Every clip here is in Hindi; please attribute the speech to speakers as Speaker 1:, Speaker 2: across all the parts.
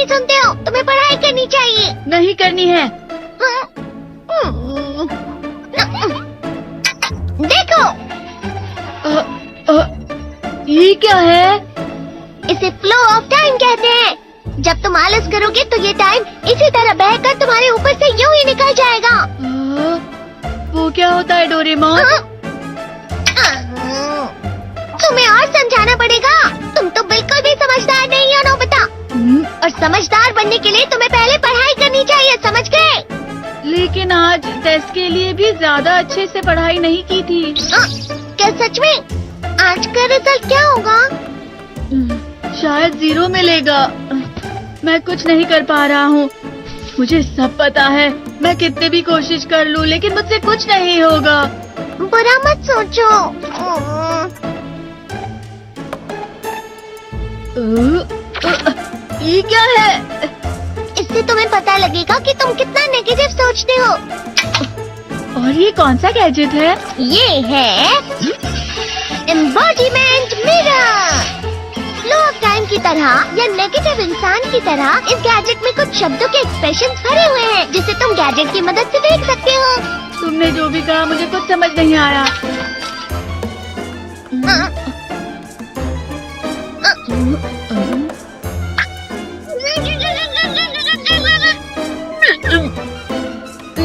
Speaker 1: नहीं सुनते हो? तुम्हें पढ़ाई करनी चाहिए।
Speaker 2: नहीं करनी है।
Speaker 1: देखो,
Speaker 2: ये क्या है?
Speaker 1: इसे फ्लो ऑफ टाइम कहते हैं। जब तुम आलस करोगे तो ये टाइम इसी तरह बहकर तुम्हारे ऊपर से यूं ही निकल जाएगा।
Speaker 2: वो क्या होता है डोरेमोन?
Speaker 1: तुम्हें और समझाना पड़ेगा। तुम तो बिल्कुल भी समझदार नहीं हो नोबिता। और समझदार बनने के लिए तुम्हें पहले पढ़ाई करनी चाहिए, समझ गए?
Speaker 2: लेकिन आज टेस्ट के लिए भी ज्यादा अच्छे से पढ़ाई नहीं की थी।
Speaker 1: क्या सच में? आज का रिजल्ट क्या होगा?
Speaker 2: शायद 0 मिलेगा। मैं कुछ नहीं कर पा रहा हूँ। मुझे सब पता है। मैं कितनी भी कोशिश कर लूँ लेकिन मुझसे कुछ नहीं होगा।
Speaker 1: बुरा मत सोचो।
Speaker 2: ये क्या है?
Speaker 1: इससे तुम्हें पता लगेगा कि तुम कितना नेगेटिव सोचते हो।
Speaker 2: और ये कौन सा गैजेट है?
Speaker 1: ये है embodiment mirror. Flow of time की तरह या नेगेटिव इंसान की तरह इस गैजेट में कुछ शब्दों के एक्सप्रेशन भरे हुए हैं जिसे तुम गैजेट की मदद से देख सकते हो।
Speaker 2: तुमने जो भी कहा मुझे कुछ समझ नहीं आया।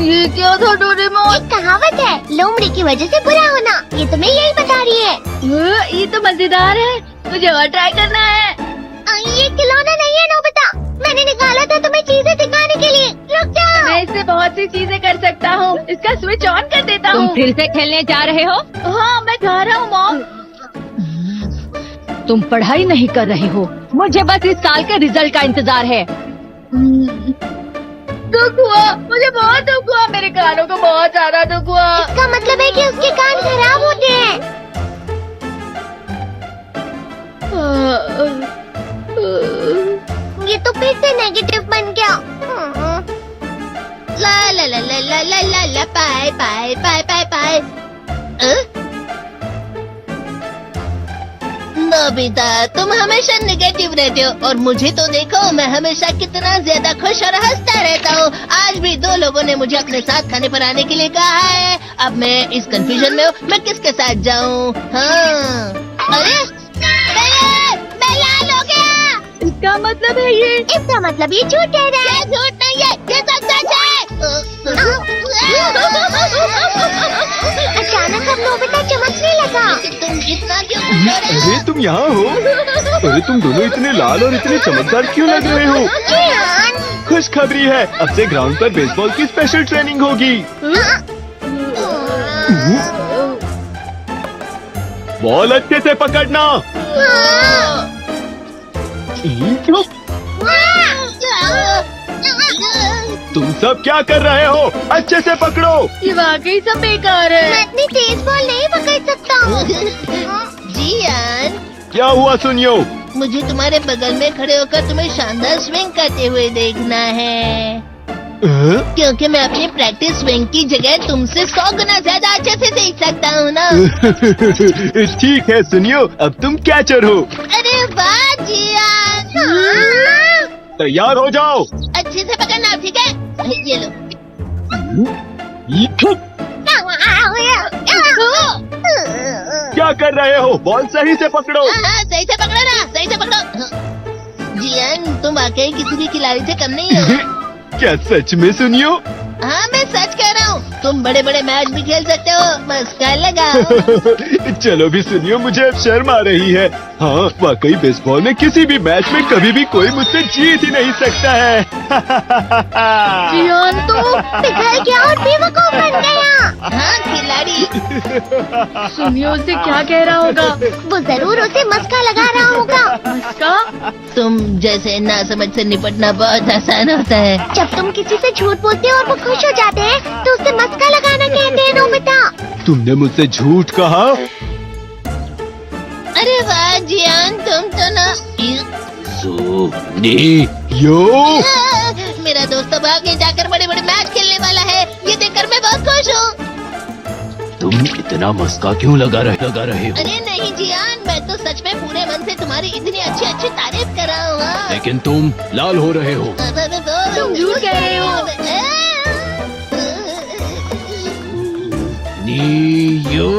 Speaker 2: ये क्या था डोरेमोन?
Speaker 1: एक कहावत है, लोमड़ी की वजह से बुरा होना। ये तुम्हें यही बता रही है।
Speaker 2: ये तो मजेदार है। मुझे और ट्राई करना है।
Speaker 1: ये खिलौना नहीं है नोबिता। मैंने निकाला था तुम्हें चीजें दिखाने के लिए। रुक जाओ।
Speaker 2: मैं इससे बहुत सी चीजें कर सकता हूँ। इसका स्विच ऑन कर देता हूँ।
Speaker 3: तुम फिर से खेलने जा रहे हो?
Speaker 2: हाँ, मैं जा रहा हूँ मॉम।
Speaker 3: तुम पढ़ाई नहीं कर रहे हो। मुझे बस इस साल के रिजल्ट का इंतजार है।
Speaker 2: दुख हुआ, मुझे बहुत दुख हुआ। मेरे कानों को बहुत ज्यादा दुख हुआ।
Speaker 1: इसका मतलब है कि उसके कान खराब होते हैं। ये तो फिर से नेगेटिव बन गया। ला ला ला ला ला ला ला ला पाए पाए पाए पाए पाए। नोबिता, तुम हमेशा नेगेटिव रहते हो और मुझे तो देखो, मैं हमेशा कितना ज्यादा खुश और हंसता रहता हूँ। आज भी 2 लोगों ने मुझे अपने साथ खाने पर आने के लिए कहा है। अब मैं इस कंफ्यूजन में हूँ, मैं किसके साथ जाऊँ? हाँ, अरे मैं लाल हो गया।
Speaker 2: इसका मतलब है ये?
Speaker 1: इसका मतलब ये झूठ कह रहा है। झूठ नहीं है, ये सच है। अचानक हम नोबिता चमकने लगा। तुम इतना क्यों खुश हो रहे हो?
Speaker 4: अरे तुम यहाँ हो? अरे तुम दोनों इतने लाल और इतने चमकदार क्यों लग रहे हो? खुशखबरी है, अब से ग्राउंड पर बेसबॉल की स्पेशल ट्रेनिंग होगी। बॉल अच्छे से पकड़ना। तुम सब क्या कर रहे हो? अच्छे से पकड़ो।
Speaker 2: ये वाकई सब बेकार
Speaker 1: मैं
Speaker 2: है।
Speaker 1: इतनी तेज बॉल नहीं पकड़ सकता हूँ। जियान,
Speaker 4: क्या हुआ सुनियो?
Speaker 1: मुझे तुम्हारे बगल में खड़े होकर तुम्हें शानदार स्विंग करते हुए देखना है, क्योंकि मैं अपनी प्रैक्टिस स्विंग की जगह तुमसे 100 गुना ज्यादा अच्छे से सीख सकता हूँ ना।
Speaker 4: ठीक है सुनियो, अब तुम कैचर हो।
Speaker 1: अरे वाह जियान।
Speaker 4: तैयार हो जाओ।
Speaker 1: अच्छे से पकड़ना, ठीक है? ये लो।
Speaker 4: क्या कर रहे हो? बॉल सही से पकड़ो।
Speaker 1: हाँ, सही से पकड़ो ना, सही से पकड़ो। जियान, तुम वाकई किसी भी खिलाड़ी से कम नहीं हो।
Speaker 4: क्या सच में सुनियो?
Speaker 1: हाँ, मैं सच कह रहा हूँ। तुम बड़े बड़े मैच भी खेल सकते हो, मस्का लगाओ।
Speaker 4: चलो भी सुनियो, मुझे अब शर्म आ रही है। हाँ, वाकई बेसबॉल में किसी भी मैच में कभी भी कोई मुझसे जीत ही नहीं सकता है।
Speaker 2: जियान तो
Speaker 1: पिघल गया और बेवकूफ बन गया। हाँ, खिलाड़ी।
Speaker 2: सुनियो उसे क्या कह रहा होगा?
Speaker 1: वो जरूर उसे मस्का लगा रहा होगा।
Speaker 2: मस्का?
Speaker 1: तुम जैसे नासमझ से निपटना बहुत आसान होता है। जब तुम किसी से झूठ बोलते हो और वो खुश हो जाते हैं, तो उसे मस्का लगाना कहते हैं नोबिता।
Speaker 4: तुमने मुझसे झूठ कहा?
Speaker 1: अरे वाह जियान, तुम तो ना।
Speaker 4: यो
Speaker 1: मेरा दोस्त अब आगे जाकर बड़े बड़े मैच खेलने वाला है। ये देखकर मैं बहुत खुश हूँ।
Speaker 4: तुम इतना मस्का क्यों लगा रहे हो?
Speaker 1: अरे नहीं जियान, मैं तो सच में पूरे मन से तुम्हारी इतनी अच्छी अच्छी तारीफ कर रहा हूँ।
Speaker 4: लेकिन तुम लाल हो रहे हो।
Speaker 1: तुम
Speaker 2: झूठ कह रहे हो।
Speaker 4: नीयो,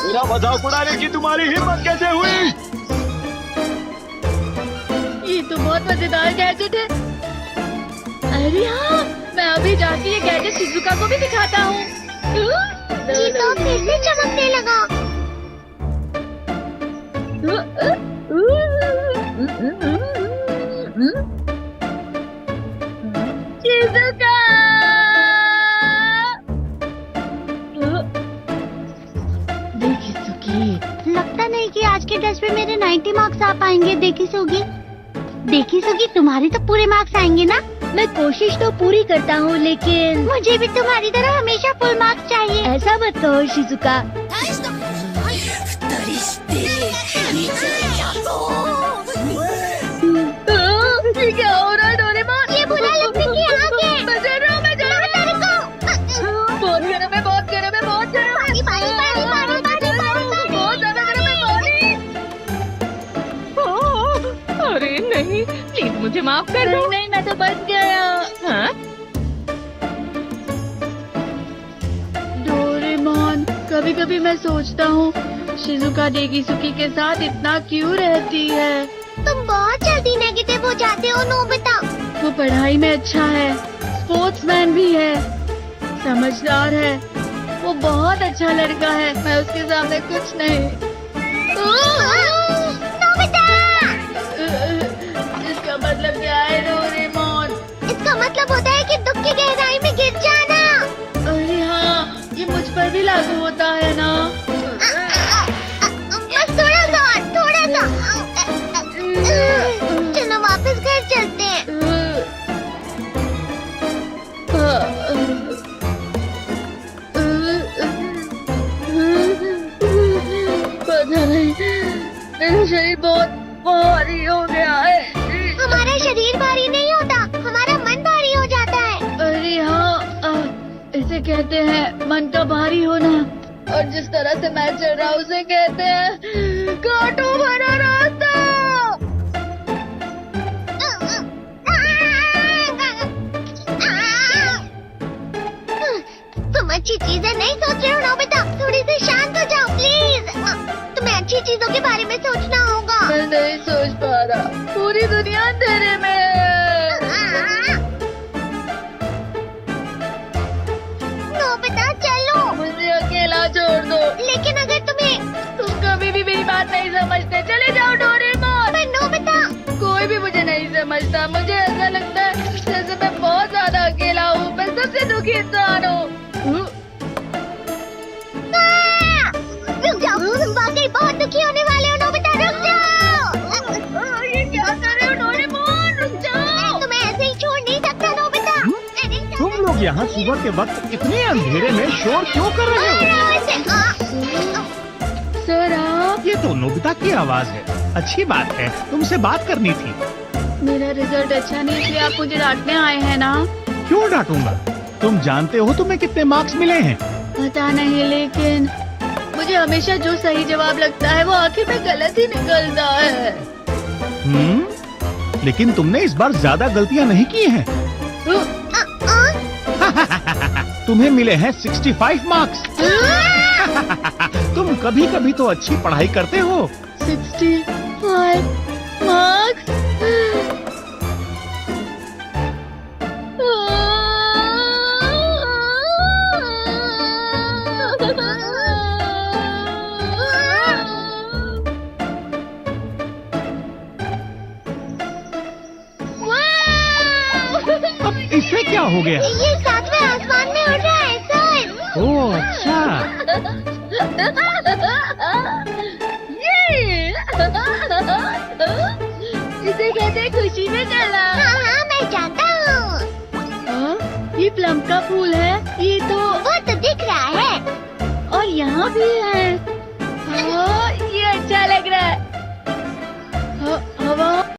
Speaker 4: मेरा मजाक उड़ाने की तुम्हारी हिम्मत कैसे हुई?
Speaker 2: ये तो बहुत मजेदार गैजेट है। अरे हाँ, मैं अभी जाके ये गैजेट शिजुका को भी दिखाता हूँ।
Speaker 1: तो फिर से चमकने लगा।
Speaker 2: शिजुका! देखी
Speaker 5: लगता नहीं कि आज के टेस्ट में मेरे 90 मार्क्स आ पाएंगे। देखी सोगी तुम्हारे तो पूरे मार्क्स आएंगे ना?
Speaker 3: मैं कोशिश तो पूरी करता हूँ, लेकिन
Speaker 5: मुझे भी तुम्हारी तरह हमेशा फुल मार्क्स चाहिए।
Speaker 3: ऐसा मत कहो शिजुका।
Speaker 2: ये क्या हो रहा है डोरेमोन?
Speaker 5: ये बुरा लगता है कि आगे।
Speaker 2: मैं डर रहा हूँ, मैं डर रहा हूँ। बहुत गर्म है, बहुत गर्म है, बहुत गर्म है।
Speaker 5: पानी।
Speaker 2: बहुत ज्यादा गर्म है पानी।
Speaker 3: अरे नहीं, प्लीज मुझे माफ कर दो।
Speaker 2: नहीं, मैं तो बच गया।
Speaker 3: हाँ?
Speaker 2: डोरेमोन, कभी कभी मैं सोचता हूँ शिजुका डेगिसुकी के साथ इतना क्यों रहती है।
Speaker 5: तुम बहुत जल्दी नेगेटिव हो जाते हो नोबिता।
Speaker 2: वो पढ़ाई में अच्छा है, स्पोर्ट्समैन भी है, समझदार है। वो बहुत अच्छा लड़का है। मैं उसके सामने कुछ नहीं।
Speaker 5: नोबिता!
Speaker 2: इसका मतलब क्या है डोरेमोन?
Speaker 5: इसका मतलब होता है कि दुख की गहराई में गिर जाना।
Speaker 2: अरे हाँ, ये मुझ पर भी लागू होता है ना।
Speaker 5: बस थोड़ा सा। चलो वापस घर चलते हैं।
Speaker 2: पता नहीं, मेरा शरीर बहुत भारी हो गया है।
Speaker 5: हमारा शरीर भारी नहीं होता, हमारा मन भारी हो जाता है।
Speaker 2: अरे हाँ, इसे कहते हैं मन का भारी होना। और जिस तरह से मैं चल रहा हूँ उसे कहते हैं कांटों भरा रास्ता।
Speaker 5: तुम अच्छी चीजें नहीं सोच रहे हो नोबिता। थोड़ी सी शांत हो जाओ प्लीज। तुम्हें अच्छी चीजों के बारे में सोचना होगा।
Speaker 2: मैं नहीं सोच पा रहा, पूरी दुनिया अंधेरे में है।
Speaker 5: नोबिता चलो।
Speaker 2: मुझे अकेला छोड़ दो।
Speaker 5: लेकिन अगर तुम
Speaker 2: कभी भी मेरी बात नहीं समझते, चले जाओ डोरेमोन।
Speaker 5: पर नोबिता,
Speaker 2: कोई भी मुझे नहीं समझता। मुझे ऐसा लगता है जैसे मैं बहुत ज्यादा अकेला हूँ। मैं सबसे दुखी इंसान हूँ।
Speaker 5: रुक जाओ। तुम वाकई बहुत दुखी होने वाले हो नोबिता। रुक जाओ।
Speaker 2: ये क्या कर रहे हो डोरेमोन? रुक जाओ।
Speaker 5: मैं तुम्हें ऐसे ही छोड़ नहीं सकता नोबिता।
Speaker 6: तुम लोग यहाँ सुबह के वक्त इतने अंधेरे में शोर क्यों कर रहे हो?
Speaker 2: सर आप?
Speaker 6: ये तो नोबिता की आवाज है। अच्छी बात है, तुमसे बात करनी थी।
Speaker 2: मेरा रिजल्ट अच्छा नहीं, इसलिए आप मुझे डांटने आए हैं ना?
Speaker 6: क्यों डांटूंगा? तुम जानते हो तुम्हें कितने मार्क्स मिले हैं?
Speaker 2: पता नहीं, लेकिन मुझे हमेशा जो सही जवाब लगता है वो आखिर में गलत ही निकलता है।
Speaker 6: लेकिन तुमने इस बार ज्यादा गलतियाँ नहीं की हैं। तुम्हें मिले हैं 65 मार्क्स। तुम कभी कभी तो अच्छी पढ़ाई करते हो।
Speaker 2: 65 मार्क्स?
Speaker 6: अब इससे क्या हो गया?
Speaker 5: ये सातवें आसमान में उड़ रहा है सर।
Speaker 6: ओह अच्छा।
Speaker 2: इसे कहते हैं खुशी में चला।
Speaker 5: हाँ मैं जानता हूँ।
Speaker 2: ये प्लम का फूल है। ये तो
Speaker 5: वो तो दिख रहा है।
Speaker 2: और यहाँ भी है।